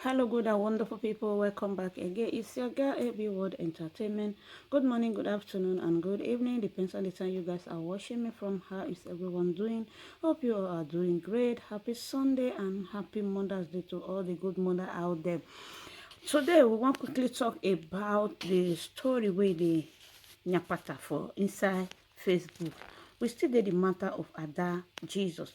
Hello, good and wonderful people. Welcome back again. It's your girl, AB World Entertainment. Good morning, good afternoon, and good evening. Depends on the time you guys are watching me from. How is everyone doing? Hope you all are doing great. Happy Sunday and happy Mother's Day to all the good mother out there. Today, we want to quickly talk about the story with the Nyapata for inside Facebook. We still did the matter of Ada Jesus,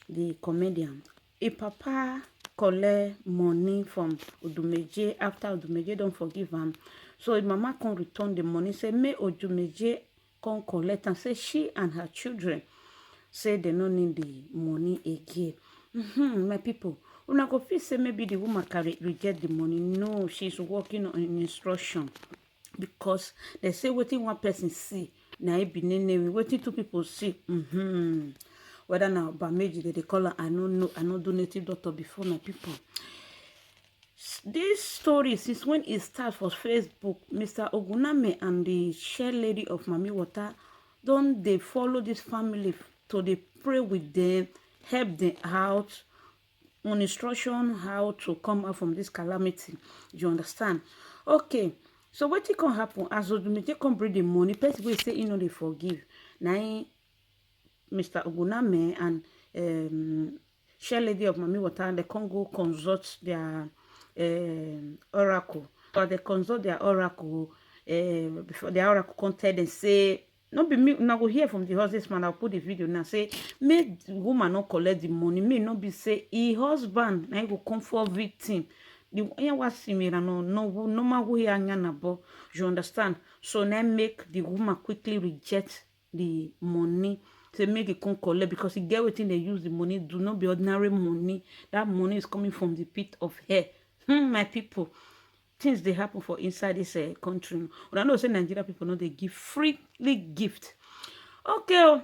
the comedian. A papa collect money from Odumeje after Odumeje don't forgive him. So his mama can return the money. Say, may Odumeje can collect and say she and her children say they don't need the money again. My people, una go feel say maybe the woman can reject the money. No, she's working on instruction. Because they say wetin one person see, na it be nene, wetin two people see. Whether now Bameji they call her, I don't know, I know do native doctor before my people. This story, since when it starts for Facebook, Mr. Oguname and the share lady of Mami Water, don't they follow this family to they pray with them, help them out on instruction how to come out from this calamity. You understand? Okay. So what it can happen as Odumeje come bring the money, person will say they forgive. Now Mr. Oguname and share lady of Mami Water, they can go consult their oracle. Or they consult their oracle before the oracle can tell them, say, not be me, now go hear from the husband. I'll put the video now. Say, may the woman not collect the money, may not be say, he husband, now go come for victim. The was similar, no matter who you understand. So now make the woman quickly reject the money. To make it come collect because he get within they use the money do not be ordinary money. That money is coming from the pit of hair. My people, things they happen for inside this country. But I know say Nigeria people know they give freely gift. Okay,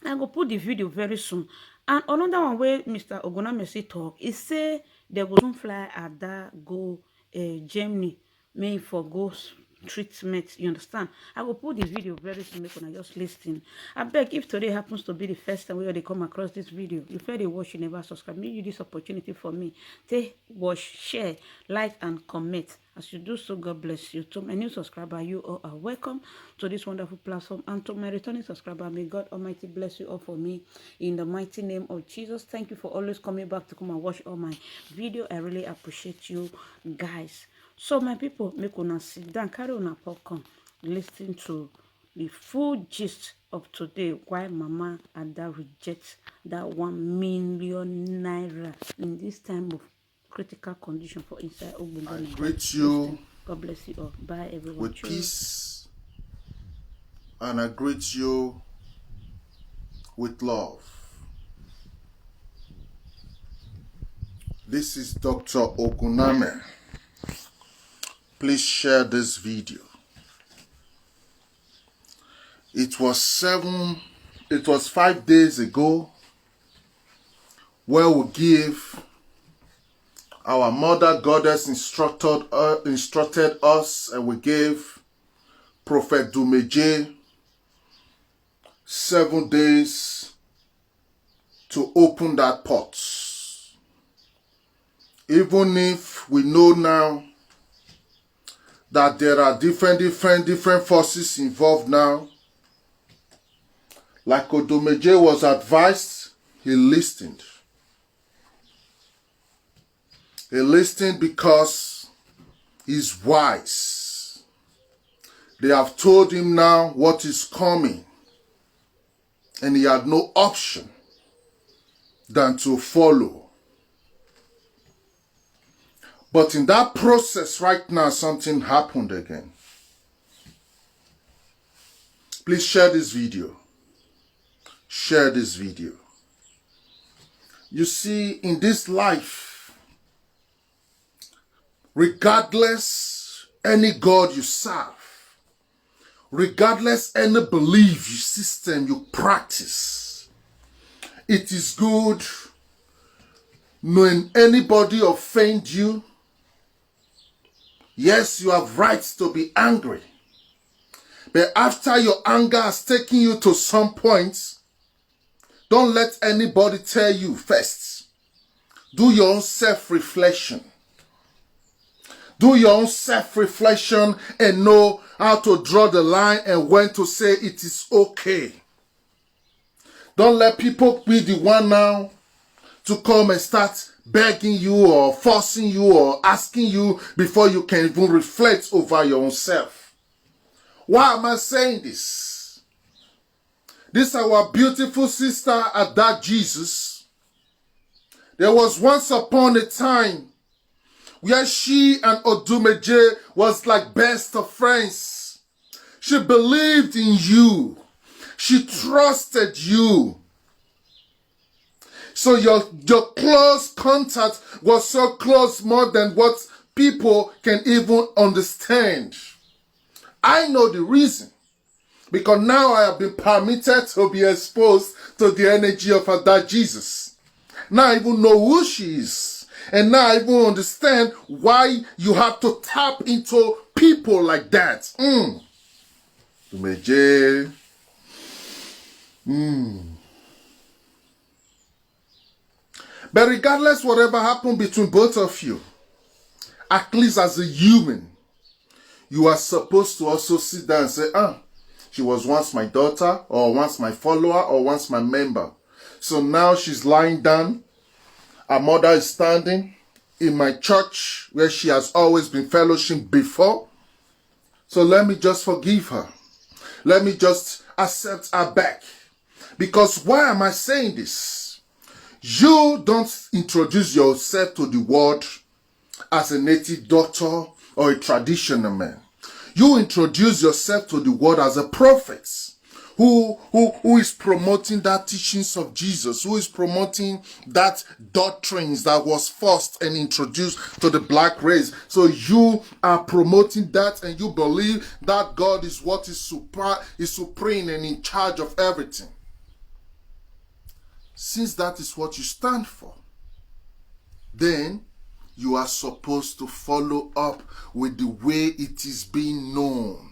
I go put the video very soon. And another one where Mr. Oguname talk is say they go soon fly at that go Germany, may for ghost treatment. You understand? I will put this video very soon. Make I just listen. I beg, if today happens to be the first time where they come across this video, if you watch, you never subscribe, make you this opportunity for me. Take watch, share, like, and comment. As you do so, God bless you. To my new subscriber, you all are welcome to this wonderful platform. And to my returning subscriber, may God Almighty bless you all for me in the mighty name of Jesus. Thank you for always coming back to come and watch all my video. I really appreciate you guys. So my people, make una sit down, carry on popcorn, listen to the full gist of today. Why Mama Ada rejects that 1 million naira in this time of critical condition for inside Oguname. I greet you. God bless you all. Bye everyone. With peace, and I greet you with love. This is Dr. Oguname. Please share this video. It was 5 days ago where we give our mother goddess instructed us, and we gave Prophet Odumeje 7 days to open that pot. Even if we know now that there are different forces involved now. Like Odumeje was advised, he listened. He listened because he's wise. They have told him now what is coming, and he had no option than to follow. But in that process right now, something happened again. Please share this video. Share this video. You see, in this life, regardless any God you serve, regardless any belief system you practice, it is good when anybody offend you. Yes, you have rights to be angry. But after your anger has taken you to some point, don't let anybody tell you first. Do your own self-reflection. Do your own self-reflection and know how to draw the line and when to say it is okay. Don't let people be the one now to come and start begging you or forcing you or asking you before you can even reflect over your own self. Why am I saying this? This our beautiful sister Ada Jesus. There was once upon a time where she and Odumeje was like best of friends. She believed in you. She trusted you. So your close contact was so close, more than what people can even understand. I know the reason. Because now I have been permitted to be exposed to the energy of Ada Jesus. Now I even know who she is. And now I even understand why you have to tap into people like that. Odumeje. But regardless whatever happened between both of you, at least as a human, you are supposed to also sit down and say, she was once my daughter, or once my follower, or once my member. So now she's lying down. Her mother is standing in my church where she has always been fellowshipping before. So let me just forgive her. Let me just accept her back. Because why am I saying this? You don't introduce yourself to the world as a native doctor or a traditional man. You introduce yourself to the world as a prophet who is promoting that teachings of Jesus, who is promoting that doctrines that was first and introduced to the black race. So you are promoting that, and you believe that God is what is supreme and in charge of everything. Since that is what you stand for, then you are supposed to follow up with the way it is being known.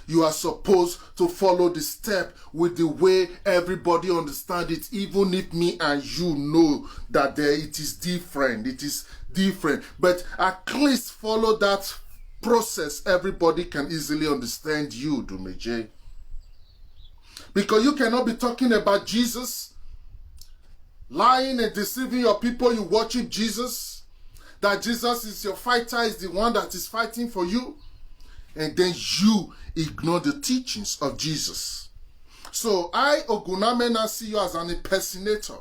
You are supposed to follow the step with the way everybody understands it, even if me and you know that it is different. It is different. But at least follow that process. Everybody can easily understand you, Odumeje. Because you cannot be talking about Jesus, lying and deceiving your people. You worship Jesus, that Jesus is your fighter, is the one that is fighting for you, and then you ignore the teachings of Jesus. So I, Oguname, now see you as an impersonator.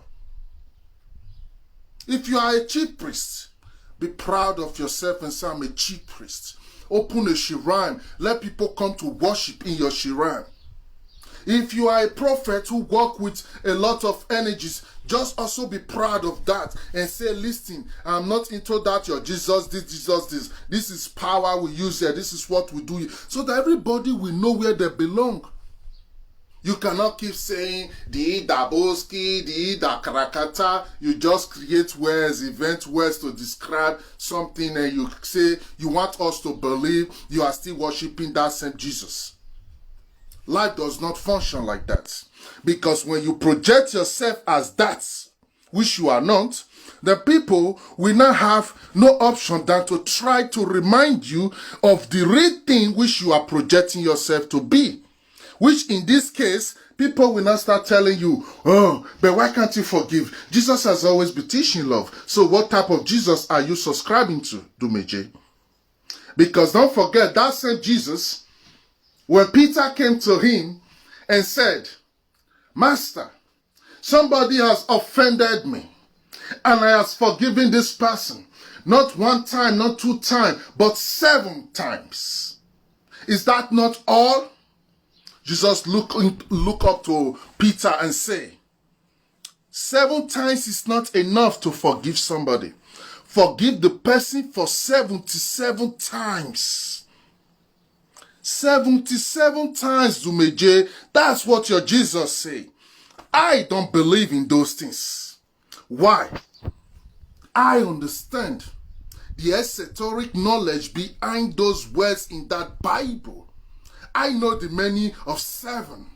If you are a chief priest, be proud of yourself and say, I'm a chief priest. Open a shrine. Let people come to worship in your shrine. If you are a prophet who work with a lot of energies, just also be proud of that and say, listen, I'm not into that, your Jesus this. This is power we use here. This is what we do here. So that everybody will know where they belong. You cannot keep saying, the Daboski, the Karakata. You just create words, event words to describe something, and you say, you want us to believe you are still worshiping that same Jesus. Life does not function like that. Because when you project yourself as that, which you are not, the people will not have no option than to try to remind you of the real thing which you are projecting yourself to be. Which in this case, people will not start telling you, oh, but why can't you forgive? Jesus has always been teaching love. So what type of Jesus are you subscribing to, Odumeje? Because don't forget, that same Jesus, when Peter came to him and said, Master, somebody has offended me, and I have forgiven this person, not one time, not two times, but 7 times. Is that not all? Jesus look up to Peter and say, 7 times is not enough to forgive somebody. Forgive the person for 77 times. 77 times, Odumeje. That's what your Jesus say. I don't believe in those things. Why? I understand the esoteric knowledge behind those words in that Bible. I know the meaning of 7.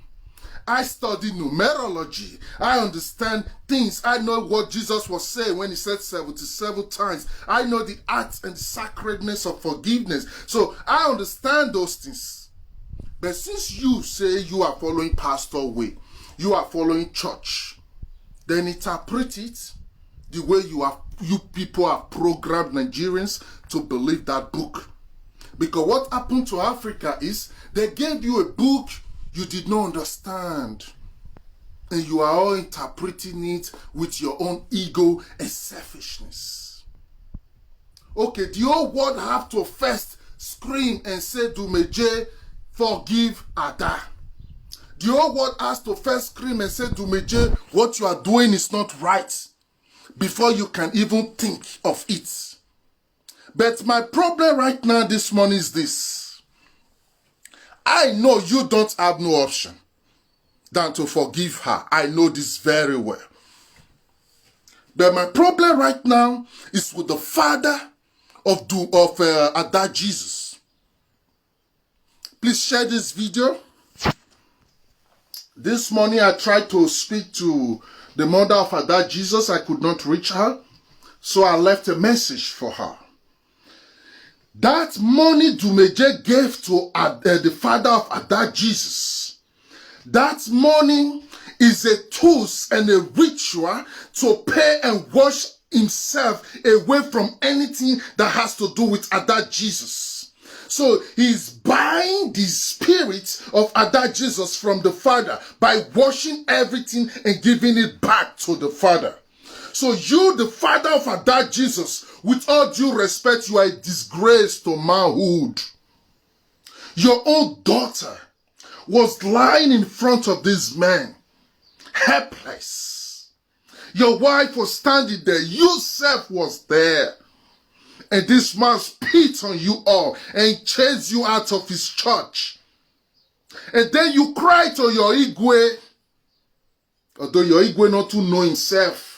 I study numerology. I understand things. I know what Jesus was saying when he said 77 times. I know the art and sacredness of forgiveness. So I understand those things. But since you say you are following pastor way, you are following church, then interpret it the way you people have programmed Nigerians to believe that book. Because what happened to Africa is they gave you a book you did not understand. And you are all interpreting it with your own ego and selfishness. Okay, the whole world have to first scream and say, Odumeje, forgive Ada. The whole world has to first scream and say, Odumeje, what you are doing is not right, before you can even think of it. But my problem right now this morning is this. I know you don't have no option than to forgive her. I know this very well. But my problem right now is with the father of Ada Jesus. Please share this video. This morning I tried to speak to the mother of Ada Jesus. I could not reach her, so I left a message for her. That money Odumeje gave to the father of Ada Jesus, that money is a tool and a ritual to pay and wash himself away from anything that has to do with Ada Jesus. So he's buying the spirit of Ada Jesus from the father by washing everything and giving it back to the father. So you, the father of Ada Jesus, with all due respect, you are a disgrace to manhood. Your own daughter was lying in front of this man, helpless. Your wife was standing there. Yourself was there. And this man spit on you all and chased you out of his church. And then you cry to your Igwe, although your Igwe not to know himself.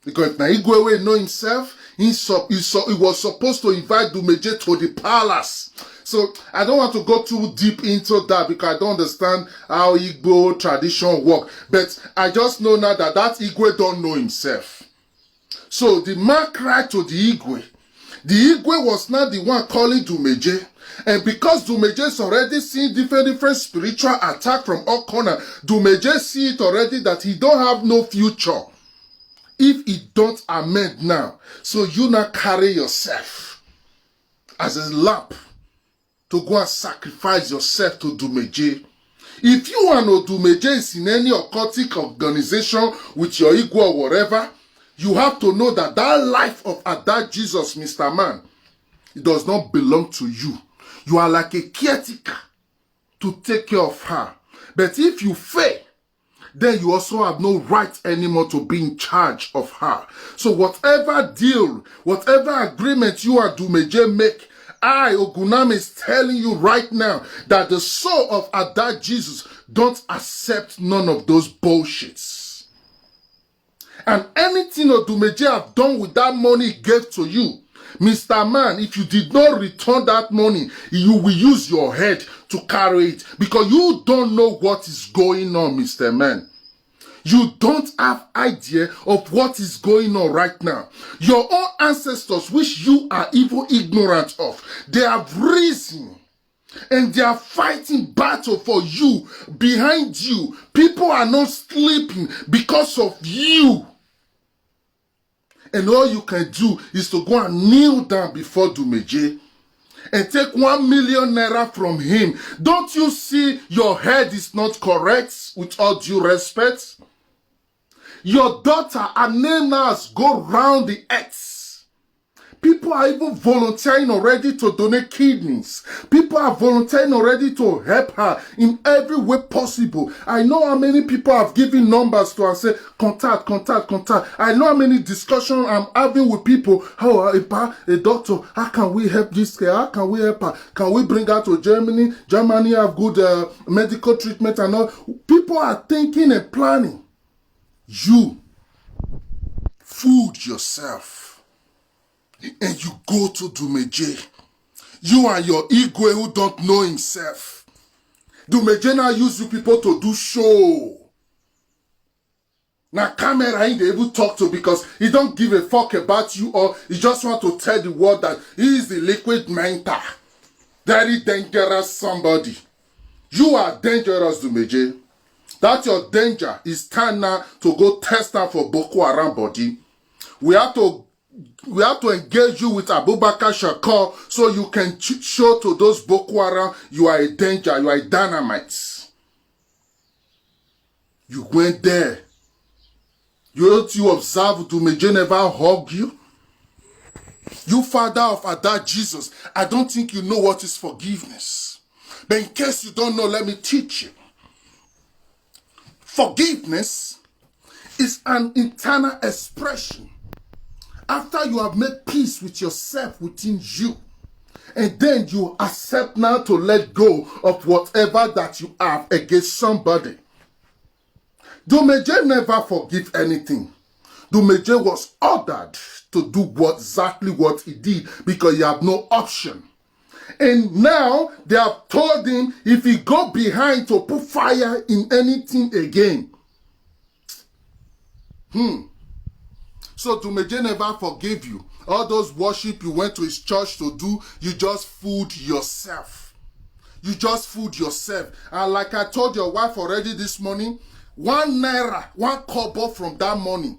Because now Igwe will know himself, he was supposed to invite Odumeje to the palace. So I don't want to go too deep into that because I don't understand how Igbo tradition work. But I just know now that Igwe don't know himself. So the man cried to the Igwe. The Igwe was not the one calling Odumeje. And because Odumeje is already seeing different spiritual attack from all corners, Odumeje see it already that he don't have no future if he don't amend now. So you now carry yourself as a lamp to go and sacrifice yourself to Odumeje. If you and Odumeje is in any occultic organization with your Igwe or whatever, you have to know that that life of Ada Jesus, Mr. Man, it does not belong to you. You are like a caretaker to take care of her. But if you fail, then you also have no right anymore to be in charge of her. So whatever deal, whatever agreement you and Odumeje make, I, Oguname, is telling you right now that the soul of Ada Jesus don't accept none of those bullshits. And anything Odumeje have done with that money he gave to you, Mr. Man, if you did not return that money, you will use your head to carry it. Because you don't know what is going on, Mr. Man. You don't have idea of what is going on right now. Your own ancestors, which you are even ignorant of, they have risen. And they are fighting battle for you, behind you. People are not sleeping because of you. And all you can do is to go and kneel down before Odumeje and take 1 million naira from him. Don't you see your head is not correct, with all due respect? Your daughter, her name now has go round the earth. People are even volunteering already to donate kidneys. People are volunteering already to help her in every way possible. I know how many people have given numbers to her and say, contact. I know how many discussions I'm having with people. How, a doctor, how can we help this girl? How can we help her? Can we bring her to Germany? Germany have good medical treatment and all. People are thinking and planning. You fooled yourself. And you go to Odumeje. You and your Igwe who don't know himself. Odumeje now use you people to do show. Now camera he they even talk to because he don't give a fuck about you, or he just want to tell the world that he is the liquid mentor. Very dangerous somebody. You are dangerous, Odumeje. That your danger is time now to go test out for Boko Haram body. We have to engage you with Abubakar Shakor so you can show to those Boko Haram you are a danger, you are a dynamite. You went there. You observe Odumeje never hug you? You father of Ada Jesus, I don't think you know what is forgiveness. But in case you don't know, let me teach you. Forgiveness is an internal expression after you have made peace with yourself within you. And then you accept now to let go of whatever that you have against somebody. Odumeje never forgive anything. Odumeje was ordered to do exactly what he did because he had no option. And now they have told him if he go behind to put fire in anything again. So Odumeje never forgave you. All those worship you went to his church to do, you just fooled yourself. You just fooled yourself. And like I told your wife already this morning, 1 naira, 1 kobo from that money,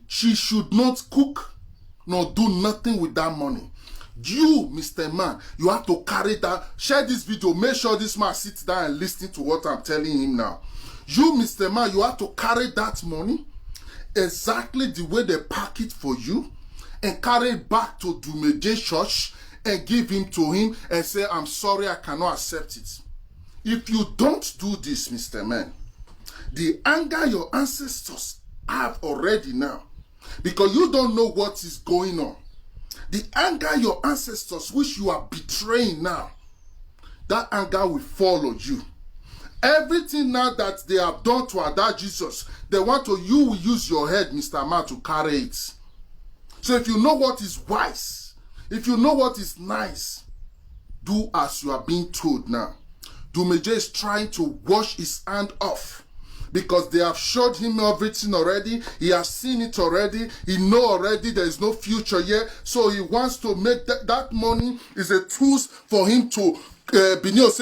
she should not cook nor do nothing with that money. You, Mr. Man, you have to carry that. Share this video. Make sure this man sits down and listen to what I'm telling him now. You, Mr. Man, you have to carry that money exactly the way they pack it for you and carry it back to Odumeje church and give him to him and say, I'm sorry, I cannot accept it. If you don't do this, Mr. Man, the anger your ancestors have already now, because you don't know what is going on. The anger your ancestors, which you are betraying now, that anger will follow you. Everything now that they have done to Ada Jesus, they want to, you will use your head, Mr. Man, to carry it. So if you know what is wise, if you know what is nice, do as you are being told now. Odumeje is trying to wash his hand off, because they have showed him everything already. He has seen it already. He know already there is no future yet. So he wants to make that money is a tool for him to he used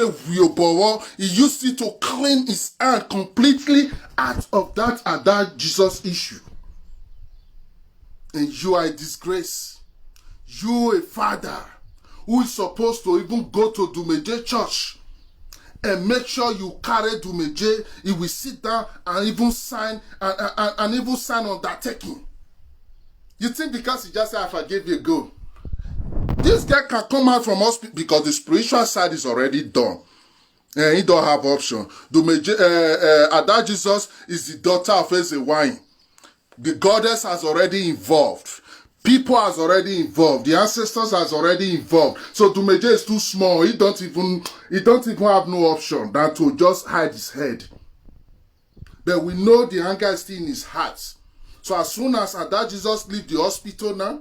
it to clean his hand completely out of that Ada Jesus issue. And you are a disgrace. You a father who is supposed to even go to Odumeje church and make sure you carry Odumeje. He will sit down and even sign and even sign undertaking. You think because he just said, I forgive you, go. This guy can come out from hospital because the spiritual side is already done. And he don't have option. Odumeje, Ada Jesus is the daughter of Ezewine. The goddess has already involved. People has already involved. The ancestors has already involved. So Odumeje is too small. He don't even have no option than to just hide his head. But we know the anger is still in his heart. So as soon as Ada Jesus leave the hospital now,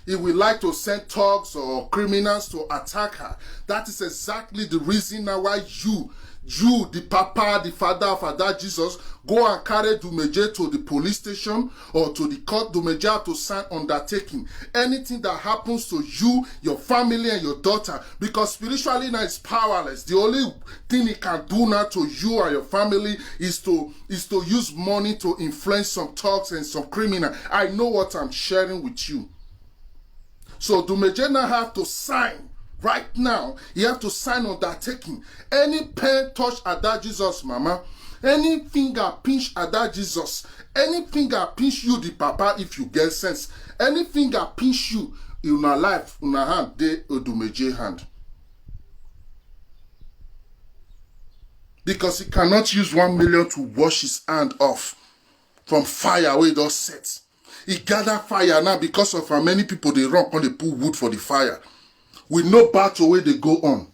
he will like to send thugs or criminals to attack her. That is exactly the reason now why you, the papa, the father of Ada Jesus, go and carry Odumeje to the police station or to the court. Odumeje have to sign undertaking. Anything that happens to you, your family, and your daughter, because spiritually now it's powerless. The only thing he can do now to you and your family is to use money to influence some thugs and some criminals. I know what I'm sharing with you. So Odumeje now have to sign. Right now, he have to sign undertaking. Any pen touch Ada Jesus, mama. Any finger pinch Ada Jesus. Any finger pinch you, the papa, if you get sense. Any finger pinch you in our life, in our hand, they Odumeje hand. Because he cannot use 1 million to wash his hand off from fire where it does set. He gather fire now because of how many people they run when they put wood for the fire. With no battle where they go on.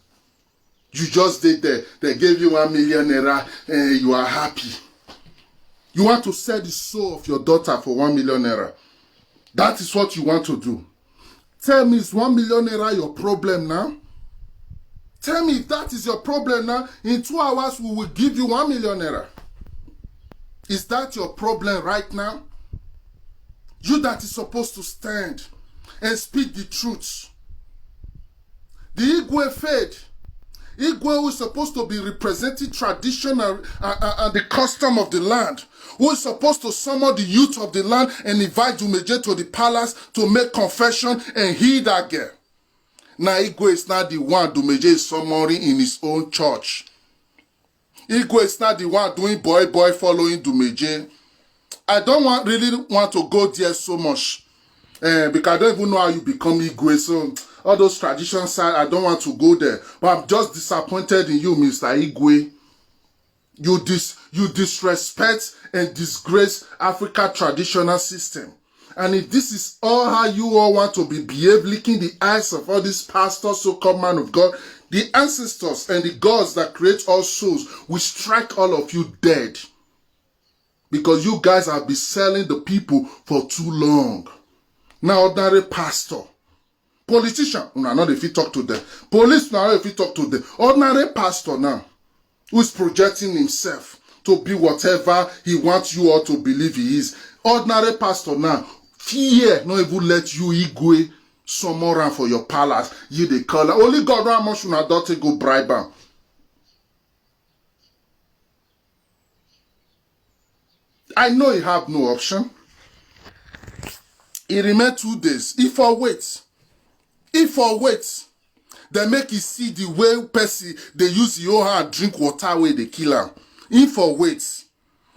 You just did there. They gave you 1 million naira and you are happy. You want to sell the soul of your daughter for 1 million naira. That is what you want to do. Tell me, is 1 million naira your problem now? Tell me if that is your problem now. In 2 hours, we will give you 1 million naira. Is that your problem right now? You that is supposed to stand and speak the truth. The Igwe faith. Igwe who is supposed to be representing tradition and the custom of the land. Who is supposed to summon the youth of the land and invite Odumeje to the palace to make confession and heal that girl. Now Igwe is not the one Odumeje is summoning in his own church. Igwe is not the one doing boy following Odumeje. I don't really want to go there so much. Because I don't even know how you become Igwe. So all those tradition side, I don't want to go there. But I'm just disappointed in you, Mr. Igwe. You disrespect and disgrace Africa traditional system. And if this is all how you all want to behave, licking the eyes of all these pastors, so-called man of God, the ancestors and the gods that create all souls will strike all of you dead. Because you guys have been selling the people for too long. Now, ordinary pastor, politician, not if you talk to them. Police, now if you talk to them. Ordinary pastor now, who is projecting himself to be whatever he wants you all to believe he is. Ordinary pastor now, fear not even let you Igwe summon around for your palace. You the color. Only God how much una daughter go bribe am. I know you have no option. It remain 2 days. If I wait, they make you see the way person they use your hand drink water where they kill am. If I wait,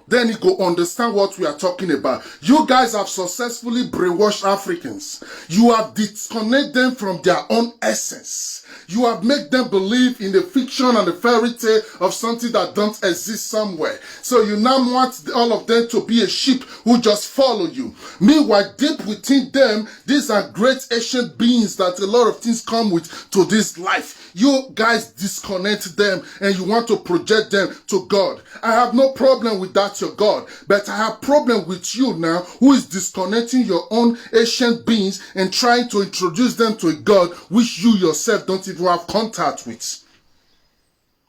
then you go understand what we are talking about. You guys have successfully brainwashed Africans. You have disconnected them from their own essence. You have made them believe in the fiction and the fairy tale of something that don't exist somewhere. So you now want all of them to be a sheep who just follow you. Meanwhile, deep within them, these are great ancient beings that a lot of things come with to this life. You guys disconnect them and you want to project them to God. I have no problem with that, your God. But I have problem with you now who is disconnecting your own ancient beings and trying to introduce them to a God which you yourself don't even have contact with.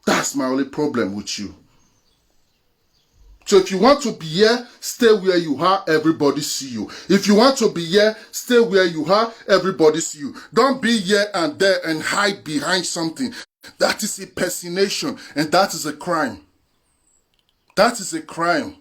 That's my only problem with you. So if you want to be here, stay where you are, everybody see you. If you want to be here, stay where you are, everybody see you. Don't be here and there and hide behind something. That is impersonation and that is a crime. That is a crime.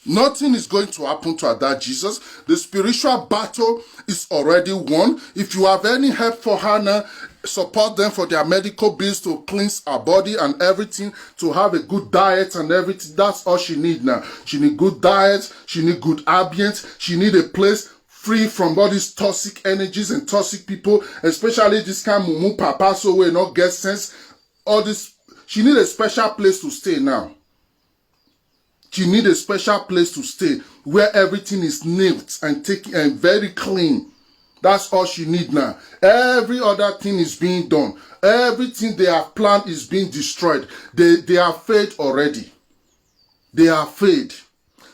Nothing is going to happen to Ada Jesus. The spiritual battle is already won. If you have any help for her now, support them for their medical bills to cleanse her body and everything, to have a good diet and everything. That's all she needs now. She need good diet. She need good ambience. She need a place free from all these toxic energies and toxic people, especially this kind of mumu papa, so we not get sense. All this, she need a special place to stay now. She need a special place to stay where everything is neat and taken and very clean. That's all she need now. Every other thing is being done. Everything they have planned is being destroyed. They are failed already. They are failed.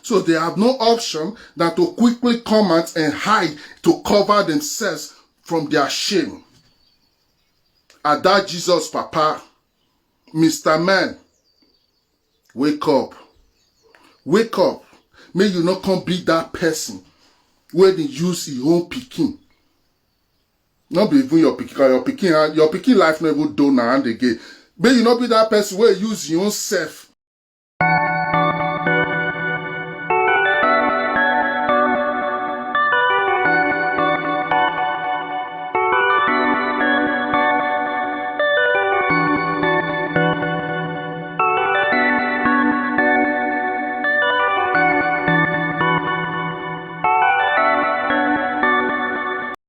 So they have no option than to quickly come out and hide to cover themselves from their shame. Ada Jesus, Papa, Mr. Man, wake up. Wake up. May you not come be that person where they use your own pikin. Not be even your pikin. Your pikin life never do now and again. May you not be that person where you use your own self